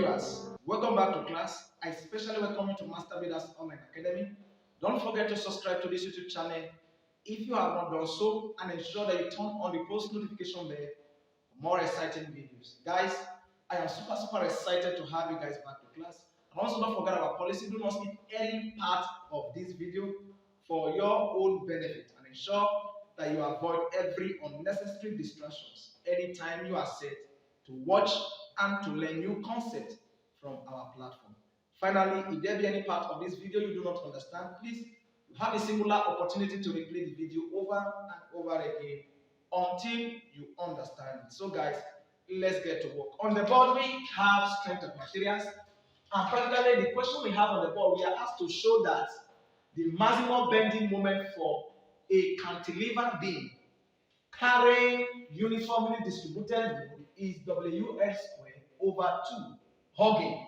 viewers, welcome back to class. I especially welcome you to Master Builders Online Academy. Don't forget to subscribe to this YouTube channel if you have not done so, and ensure that you turn on the post notification bell for more exciting videos. Guys, I am super excited to have you guys back to class. And also don't forget our policy. Do not skip any part of this video for your own benefit, and ensure that you avoid every unnecessary distractions anytime you are set to watch and to learn new concepts from our platform. Finally, if there be any part of this video you do not understand, please you have a singular opportunity to replay the video over and over again until you understand it. So guys, let's get to work. On the board we have strength of materials, and practically the question we have on the board, we are asked to show that the maximum bending moment for a cantilever beam carrying uniformly distributed load is WL squared over 2 hogging.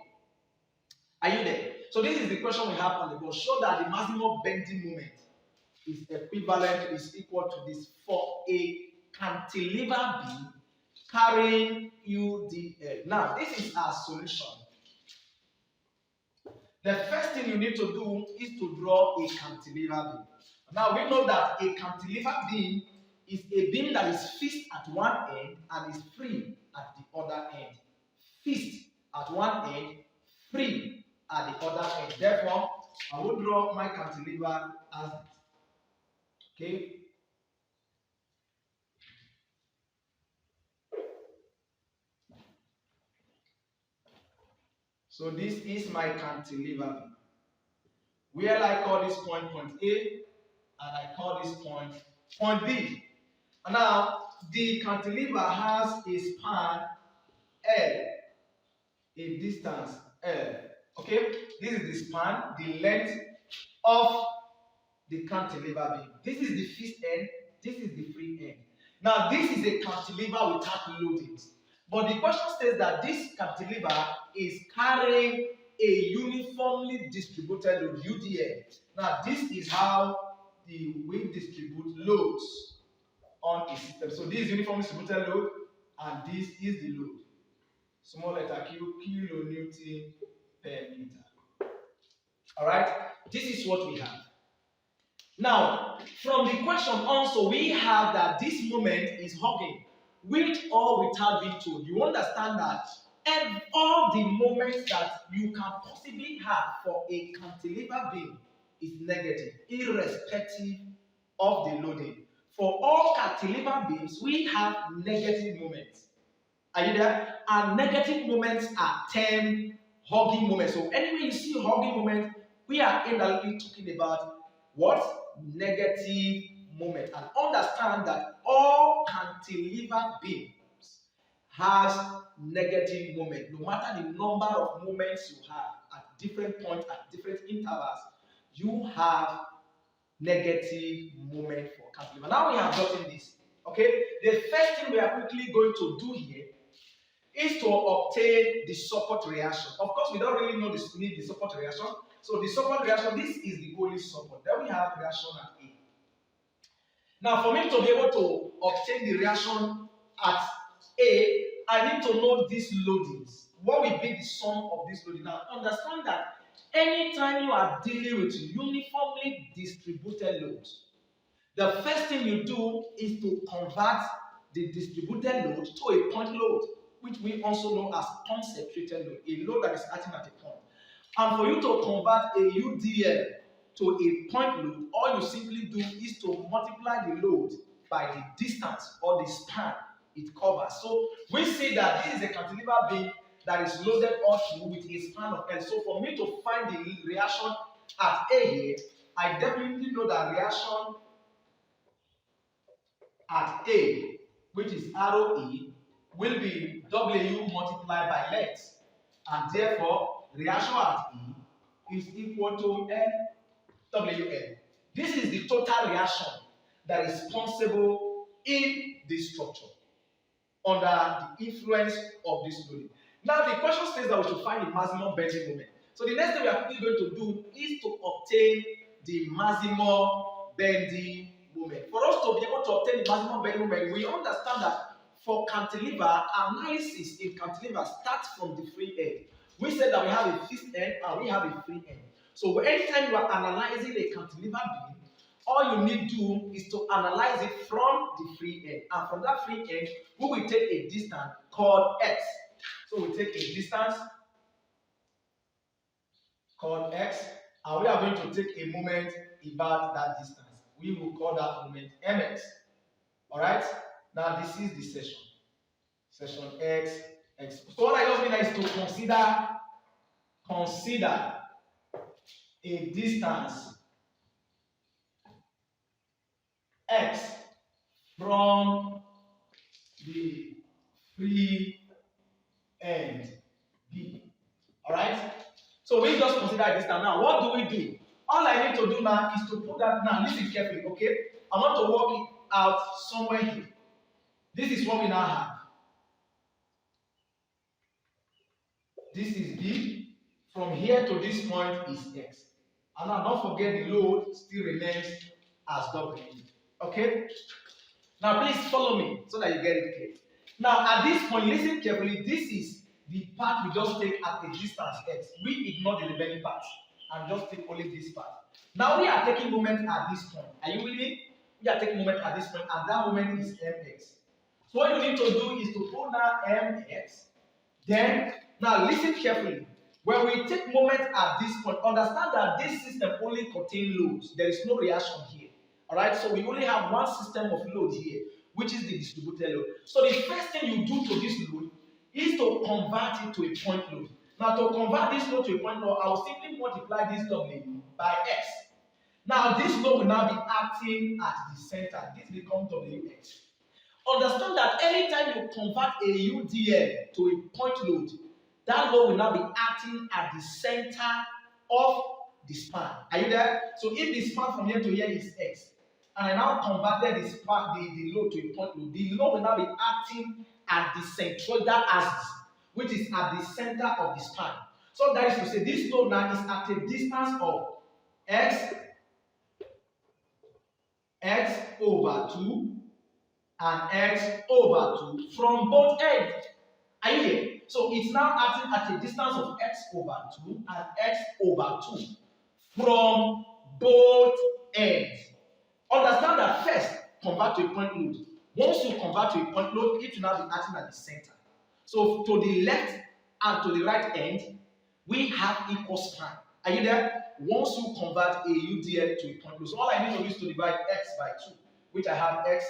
Are you there? So this is the question we have on the board. Show that the maximum bending moment is equivalent, is equal to this for a cantilever beam carrying UDL. Now, this is our solution. The first thing you need to do is to draw a cantilever beam. Now, we know that a cantilever beam is a beam that is fixed at one end and is free at the other end. Fixed at one end, free at the other end. Therefore, I will draw my cantilever as it. Okay. So this is my cantilever beam, where I call this point A, and I call this point B. And now the cantilever has a span L, a distance L. Okay, this is the span, the length of the cantilever beam. This is the fixed end, this is the free end. Now this is a cantilever without loadings. But the question says that this cantilever is carrying a uniformly distributed load, UDL. Now this is how we distribute loads on a system. So this is uniformly distributed load, and this is the load. Small letter Q, kilonewton per meter. Alright, this is what we have. Now, from the question also, we have that this moment is hogging, with or without being told. You understand that all the moments that you can possibly have for a cantilever beam is negative, irrespective of the loading. For all cantilever beams, we have negative moments. Are you there? And negative moments are termed hogging moments. So anyway you see hogging moment, we are indirectly talking about what? Negative moment. And understand that all cantilever beams has negative moment. No matter the number of moments you have at different points, at different intervals, you have negative moment for cantilever. Now we have gotten this. Okay, the first thing we are quickly going to do here is to obtain the support reaction. Of course, we don't really need the support reaction. So the support reaction, this is the only support. Then we have reaction at A. Now, for me to be able to obtain the reaction at A, I need to know these loadings. What will be the sum of this loading? Now, understand that anytime you are dealing with uniformly distributed loads, the first thing you do is to convert the distributed load to a point load, which we also know as concentrated load, a load that is acting at a point. And for you to convert a UDL to a point load, all you simply do is to multiply the load by the distance or the span it covers. So we see that this is a cantilever beam that is loaded all through with a span of L. So for me to find the reaction at A here, I definitely know that reaction at A, which is arrow E, will be W multiplied by length, and therefore reaction at E is equal to NWL. This is the total reaction that is responsible in this structure under the influence of this loading. Now the question says that we should find the maximum bending moment. So the next thing we are quickly going to do is to obtain the maximum bending moment. For us to be able to obtain the maximum bending moment, we understand that for cantilever, analysis in cantilever starts from the free end. We said that we have a fixed end and we have a free end. So anytime you are analyzing a cantilever beam, all you need to do is to analyze it from the free end. And from that free end, we will take a distance called x. So we take a distance called x, and we are going to take a moment about that distance. We will call that moment mx. Alright? Now this is the section. Section x, x. So what I just mean is to consider a distance x from the free end B. Alright? So we just consider a distance. Now, what do we do? All I need to do now is to put that now. Listen carefully, okay? I want to work it out somewhere here. This is what we now have. This is B. From here to this point is X. And now don't forget the load still remains as W. Okay? Now please follow me so that you get it clear. Now at this point, listen carefully. This is the part we just take at a distance X. We ignore the remaining part and just take only this part. Now we are taking moment at this point. Are you with me? We are taking moment at this point, and that moment is mx. So what you need to do is to pull down mx. Then, now listen carefully. When we take moment at this point, understand that this system only contains loads. There is no reaction here. Alright, so we only have one system of load here, which is the distributed load. So the first thing you do to this load is to convert it to a point load. Now to convert this load to a point load, I will simply multiply this W by X. Now this load will now be acting at the center. This becomes WX. Understand that anytime you convert a UDL to a point load, that load will now be acting at the center of the span. Are you there? So if the span from here to here is X, and I now converted the load to a point load, the load will now be acting at the centroidal axis, which is at the center of the span. So that is to say, this load now is at a distance of X over 2 and X over 2 from both ends. Are you here? So it's now acting at a distance of X over 2 and X over 2 from both ends. Understand that first, convert to a point load. Once you convert to a point load, it will now be acting at the center. So to the left and to the right end, we have equal span. Are you there? Once you convert a UDL to a point load, so all I need to do is to divide X by 2, which I have X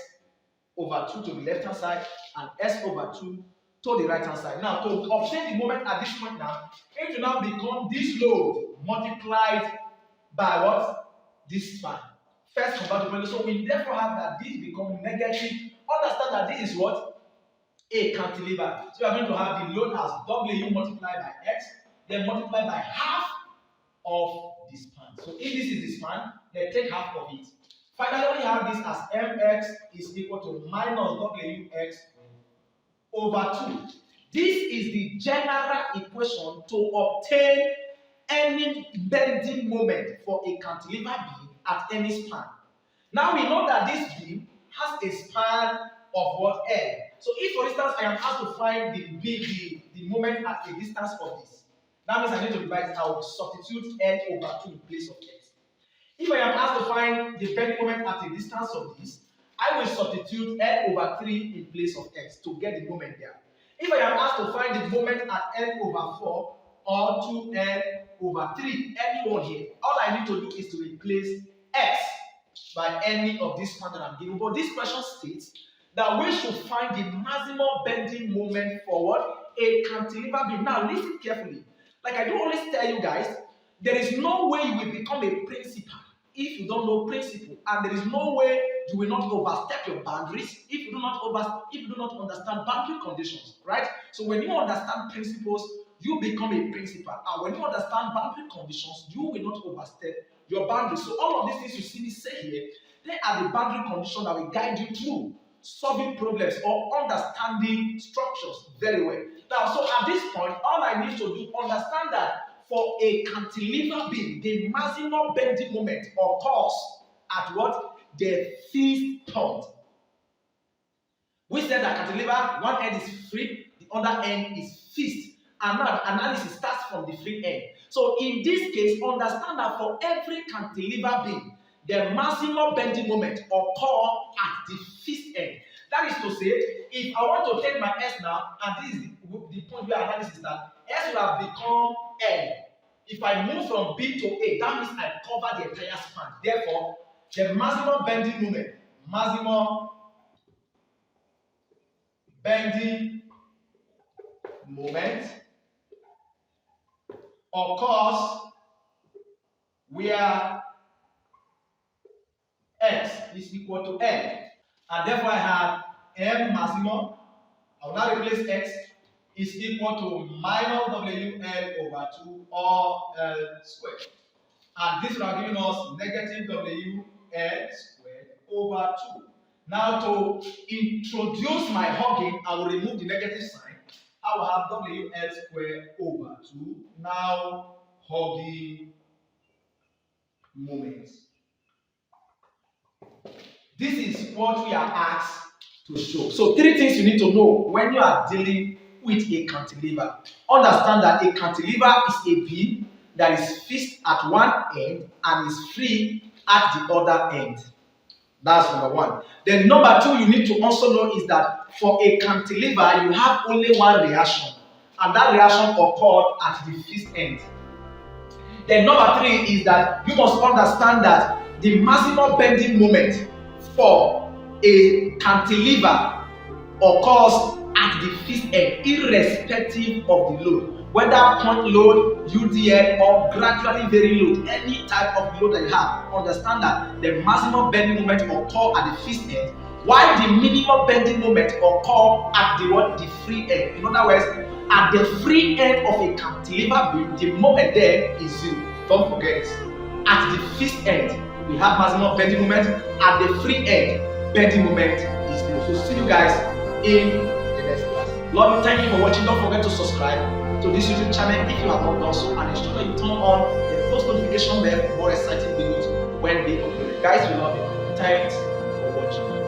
over 2 to the left hand side and S over 2 to the right hand side. Now to obtain the moment at this point now, it will now become this load multiplied by what? This span. First convert to point load. So we therefore have that this becomes negative. Understand that this is what? A cantilever. So we are going to have the load as W multiplied by X, then multiplied by half of the span. So if this is the span, then take half of it. Finally, we have this as mx is equal to minus wx over 2. This is the general equation to obtain any bending moment for a cantilever beam at any span. Now we know that this beam has a span of what? L. So if, for instance, I am asked to find the moment at a distance of this, that means I need to divide it. I will substitute L over 2 in place of X. If I am asked to find the bending moment at a distance of this, I will substitute L over 3 in place of X to get the moment there. If I am asked to find the moment at L over 4 or 2L over 3, anyone here, all I need to do is to replace X by any of these span that I'm given. But this question states that we should find the maximum bending moment for what? A cantilever beam. Now listen carefully. Like I do always tell you guys, there is no way you will become a principal if you don't know principle, and there is no way you will not overstep your boundaries if you do not understand boundary conditions, right? So when you understand principles, you become a principal, and when you understand boundary conditions, you will not overstep your boundaries. So all of these things you see me say here, they are the boundary conditions that will guide you through solving problems or understanding structures very well. Now, so at this point, all I need to do understand that for a cantilever beam, the maximum bending moment occurs at what? The fixed point. We said that cantilever, one end is free, the other end is fixed. And now the analysis starts from the free end. So in this case, understand that for every cantilever beam, the maximum bending moment occur at the fixed end. That is to say, if I want to take my S now, and this is the point where analysis is that S will have become L. If I move from B to A, that means I cover the entire span. Therefore, the maximum bending moment occurs where X is equal to L. And therefore I have M maximum. I will now replace X is equal to minus WL over 2 or L squared. And this will have given us negative WL squared over 2. Now to introduce my hogging, I will remove the negative sign. I will have WL squared over 2. Now hogging moment. This is what we are asked to show. So 3 things you need to know when you are dealing with a cantilever. Understand that a cantilever is a beam that is fixed at one end and is free at the other end. That's number 1. Then number 2 you need to also know is that for a cantilever you have only one reaction, and that reaction occurred at the fixed end. Then number 3 is that you must understand that the maximum bending moment for a cantilever occurs at the fixed end, irrespective of the load, whether point load, UDL, or gradually varying load, any type of load that you have. Understand that the maximum bending moment occur at the fixed end, while the minimum bending moment occur at the free end. In other words, at the free end of a cantilever beam, the moment there is 0. Don't forget, at the fixed end, we have maximum bending moment. At the free end, bending moment is 0. So see you guys in the next class. Love you, thank you for watching. Don't forget to subscribe to this YouTube channel if you have not done so, and ensure that you turn on the post notification bell for more exciting videos when they upload. Guys, we love you. Thanks for watching.